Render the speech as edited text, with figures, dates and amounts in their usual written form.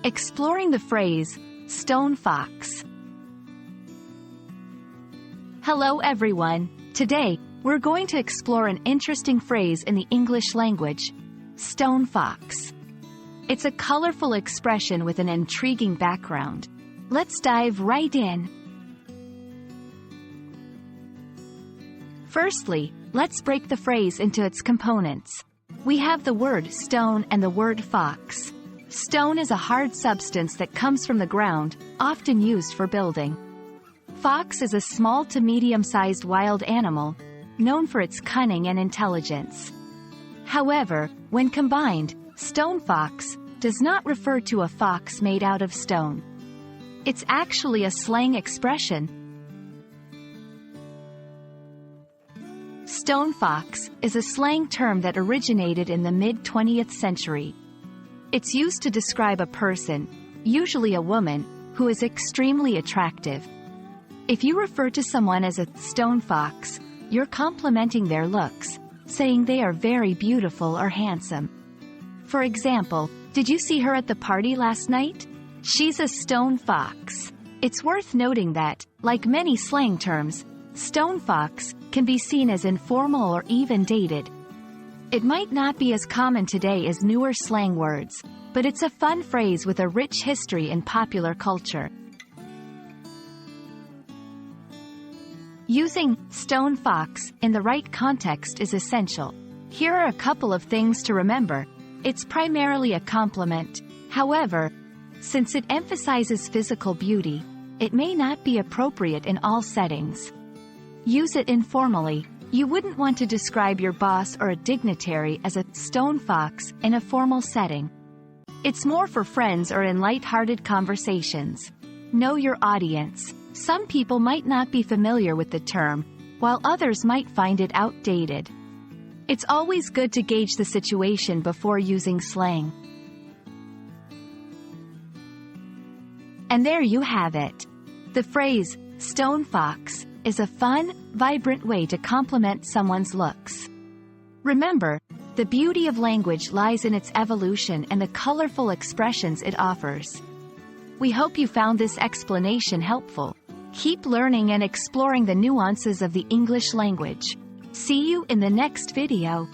Exploring the phrase, stone fox. Hello everyone. Today, we're going to explore an interesting phrase in the English language, stone fox. It's a colorful expression with an intriguing background. Let's dive right in. Firstly, let's break the phrase into its components. We have the word stone and the word fox. Stone is a hard substance that comes from the ground, often used for building. Fox is a small to medium-sized wild animal, known for its cunning and intelligence. However, when combined, stone fox does not refer to a fox made out of stone. It's actually a slang expression. Stone fox is a slang term that originated in the mid-20th century. It's used to describe a person, usually a woman, who is extremely attractive. If you refer to someone as a stone fox, you're complimenting their looks, saying they are very beautiful or handsome. For example, did you see her at the party last night? She's a stone fox. It's worth noting that, like many slang terms, stone fox can be seen as informal or even dated. It might not be as common today as newer slang words, but it's a fun phrase with a rich history in popular culture. Using stone fox in the right context is essential. Here are a couple of things to remember. It's primarily a compliment. However, since it emphasizes physical beauty, it may not be appropriate in all settings. Use it informally. You wouldn't want to describe your boss or a dignitary as a stone fox in a formal setting. It's more for friends or in light-hearted conversations. Know your audience. Some people might not be familiar with the term, while others might find it outdated. It's always good to gauge the situation before using slang. And there you have it. The phrase, stone fox, is a fun, vibrant way to compliment someone's looks. Remember, the beauty of language lies in its evolution and the colorful expressions it offers. We hope you found this explanation helpful. Keep learning and exploring the nuances of the English language. See you in the next video.